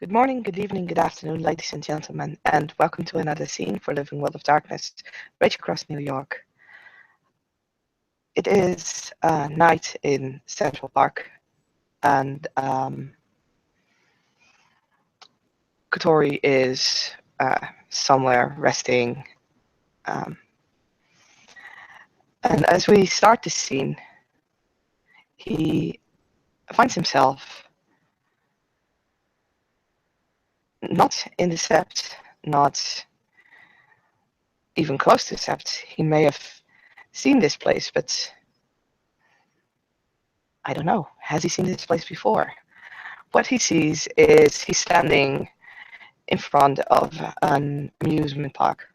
Good morning, good evening, good afternoon, ladies and gentlemen, and welcome to another scene for Living World of Darkness, right across New York. It is night in Central Park, and Kotori is somewhere resting. And as we start the scene, he finds himself not in the sept, not even close to the sept. He may have seen this place, but I don't know. Has he seen this place before? What he sees is he's standing in front of an amusement park.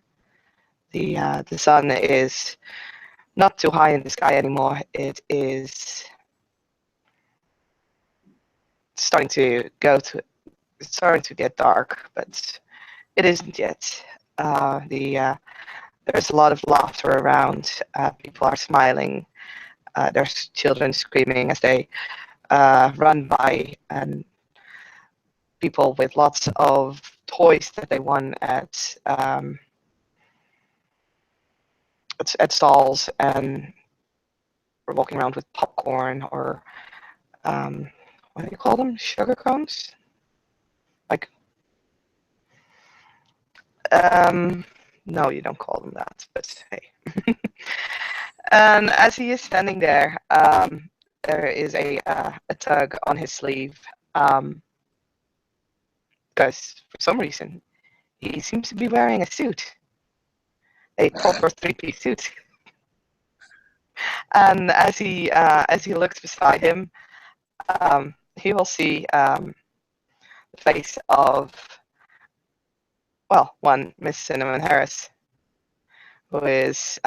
The sun is not too high in the sky anymore. It is starting to it's starting to get dark, but it isn't yet. There's a lot of laughter around. People are smiling. There's children screaming as they run by, and people with lots of toys that they won at stalls, and we're walking around with popcorn or what do you call them? Sugar cones? Like, no, you don't call them that, but hey. And as he is standing there, there is a tug on his sleeve, because for some reason he seems to be wearing a suit, a proper three-piece suit. And as he looks beside him, he will see the face of, well, one Miss Cinnamon Harris, who is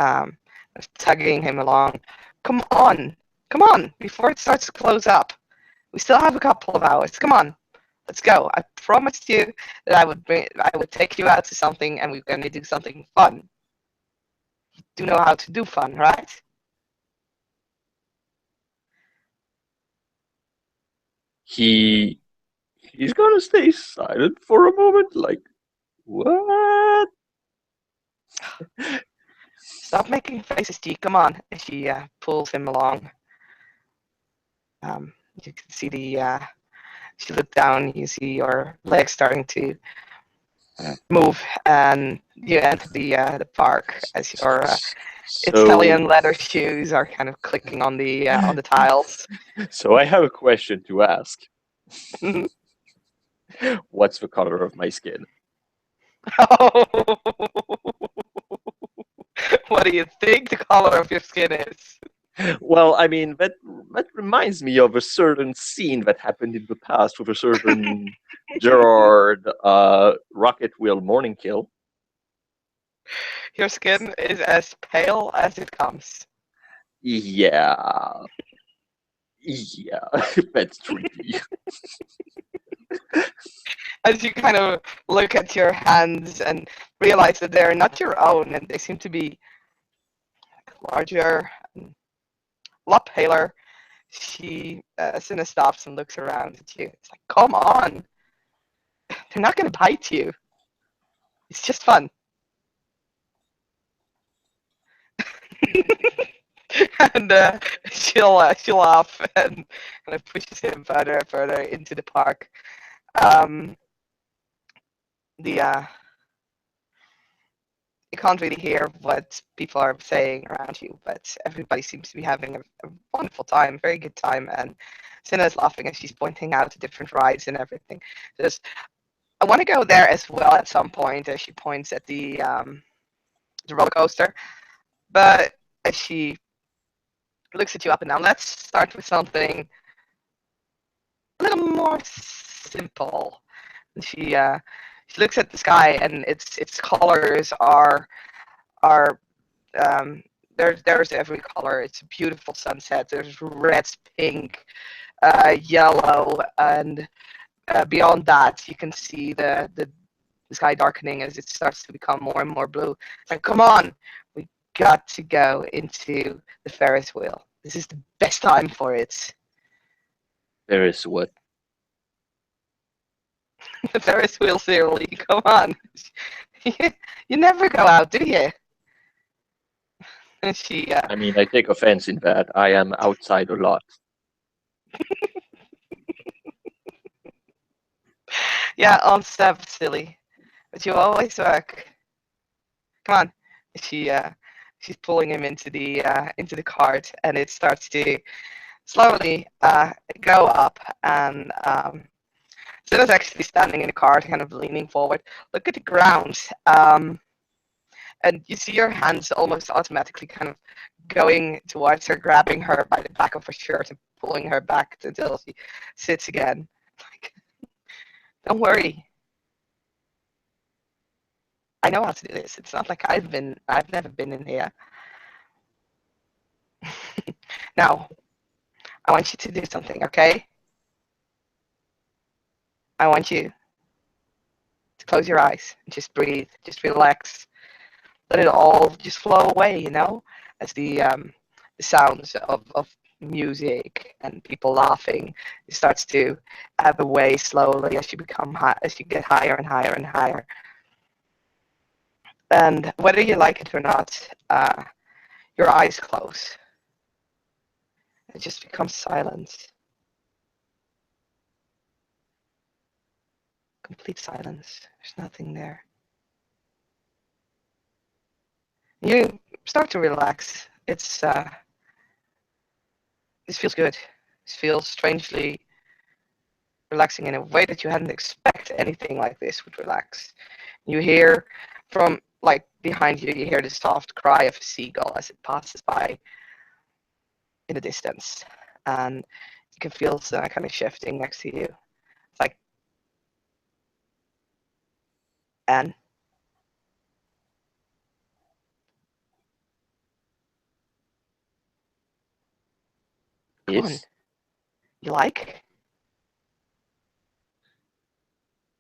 tugging him along. Come on, before it starts to close up. We still have a couple of hours. Come on, let's go. I promised you that I would take you out to something, and we're going to do something fun. You do know how to do fun, right? He's gonna stay silent for a moment, like, what? Stop making faces, G. Come on. And she pulls him along. You can see you look down, you see your legs starting to move, and you enter the park as your So, Italian leather shoes are kind of clicking on the tiles. so I have a question to ask. What's the color of my skin? Oh, what do you think the color of your skin is? Well, I mean, that reminds me of a certain scene that happened in the past with a certain Gerard Rocket Wheel Morning Kill. Your skin is as pale as it comes. Yeah, yeah, that's tricky. As you kind of look at your hands and realize that they're not your own, and they seem to be larger, a lot paler. Cinna stops and looks around at you. It's like, come on, they're not going to bite you. It's just fun. And she'll laugh and kind of pushes him further and further into the park. Um, the You can't really hear what people are saying around you, but everybody seems to be having a wonderful time, very good time. And Cinna is laughing as she's pointing out the different rides and everything. Just, I want to go there as well at some point, as she points at the roller coaster. But as she looks at you up and down, let's start with something a little more simple. And she looks at the sky, and its colors are there's every color. It's a beautiful sunset. There's red, pink, yellow, and beyond that, you can see the sky darkening as it starts to become more and more blue. It's like, come on, we got to go into the Ferris wheel. This is the best time for it. There is what? The Ferris wheel, Shirley. Come on. You never go out, do you? And she, I mean, I take offense in that. I am outside a lot. yeah, on step, silly. But you always work. Come on. She, she's pulling him into the cart, and it starts to slowly go up. And Sinners actually standing in the cart, kind of leaning forward. Look at the ground. And you see your hands almost automatically kind of going towards her, grabbing her by the back of her shirt and pulling her back until she sits again. Like, don't worry, I know how to do this. It's not like I've never been in here. Now, I want you to do something, okay? I want you to close your eyes and just breathe, just relax, let it all just flow away, as the sounds of music and people laughing, it starts to ebb away slowly as you become as you get higher and higher and higher. And whether you like it or not, your eyes close. It just becomes silence, complete silence. There's nothing there. You start to relax. This feels good. This feels strangely relaxing in a way that you hadn't expect anything like this would relax. You hear from like behind you, you hear the soft cry of a seagull as it passes by in the distance, and you can feel Senna kind of shifting next to you. It's like, Anne, come on, Yes? you like?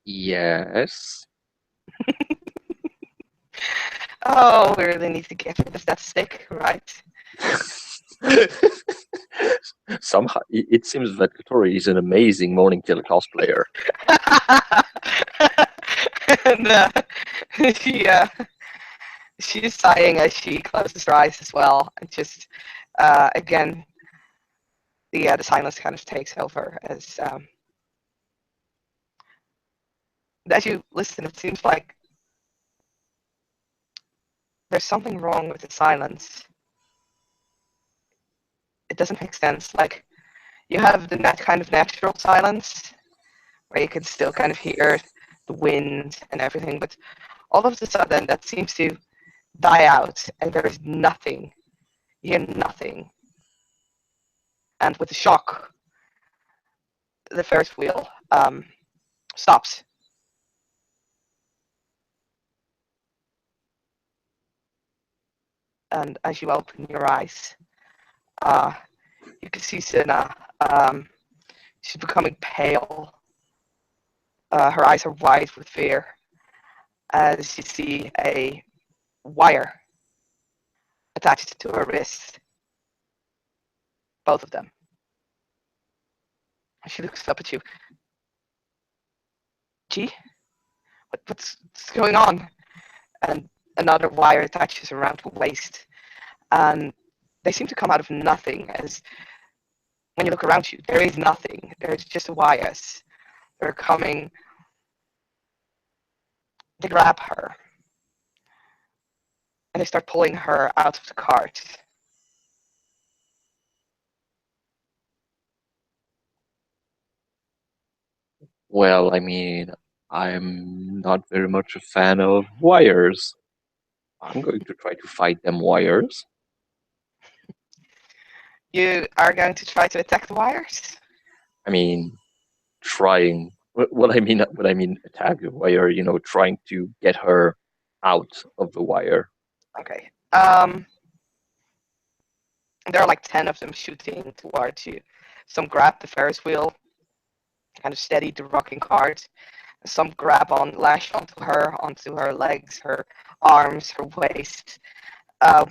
Yes. Oh, we really need to get rid of that stick, right? Somehow, it seems that Tori is an amazing Morning Kill cosplayer. and she she's sighing as she closes her eyes as well, and just again the silence kind of takes over as you listen. It seems like there's something wrong with the silence. It doesn't make sense. Like you have the kind of natural silence where you can still kind of hear the wind and everything, but all of a sudden that seems to die out, and there is nothing. You hear nothing. And with the shock, the Ferris wheel stops. And as you open your eyes, uh, you can see Sina. She's becoming pale. Her eyes are wide with fear as you see a wire attached to her wrist, both of them. She looks up at you. Gee, what's going on? And another wire attaches around her waist. And they seem to come out of nothing, as when you look around you, there is nothing. There's just wires. They're coming. They grab her. And they start pulling her out of the cart. Well, I mean, I'm not very much a fan of wires. I'm going to try to fight them wires. You are going to try to attack the wires? I mean, trying. What I mean, attack the wire. Trying to get her out of the wire. Okay. There are like 10 of them shooting towards you. Some grab the Ferris wheel, kind of steady the rocking cart. Some grab on, lash onto her legs, her arms, her waist.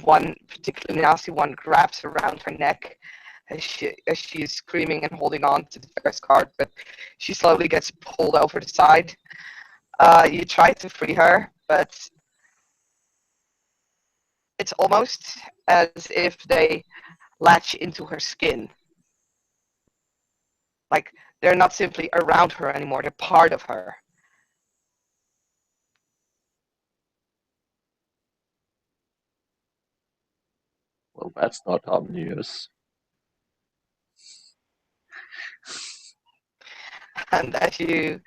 One particularly nasty one grabs around her neck as she's screaming and holding on to the first card, but she slowly gets pulled over the side. You try to free her, but it's almost as if they latch into her skin. Like they're not simply around her anymore, they're part of her. Well, that's not ominous. And as you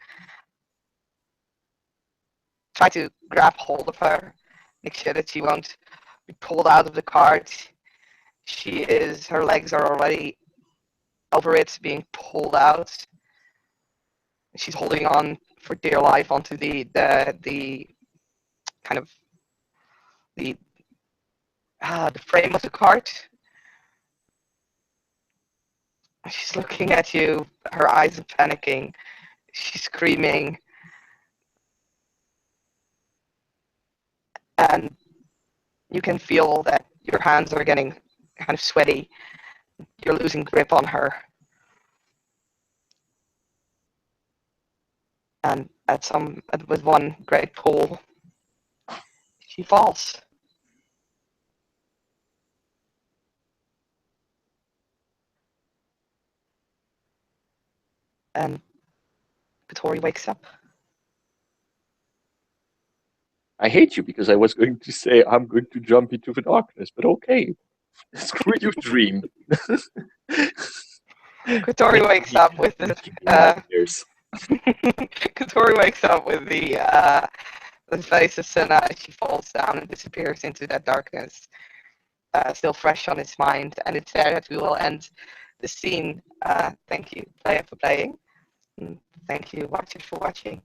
try to grab hold of her, make sure that she won't be pulled out of the cart, her legs are already over it, being pulled out. She's holding on for dear life onto the kind of the the frame of the cart. She's looking at you, her eyes are panicking. She's screaming, and you can feel that your hands are getting kind of sweaty. You're losing grip on her. And with one great pull, she falls. And Katori wakes up. I hate you because I was going to say I'm going to jump into the darkness, but okay. Screw your dream. Katori wakes up with the Give me nightmares. Katori wakes up with the face of Senna as she falls down and disappears into that darkness, still fresh on his mind. And it's there that we will end the scene. Thank you, player, for playing. And thank you, watchers, for watching.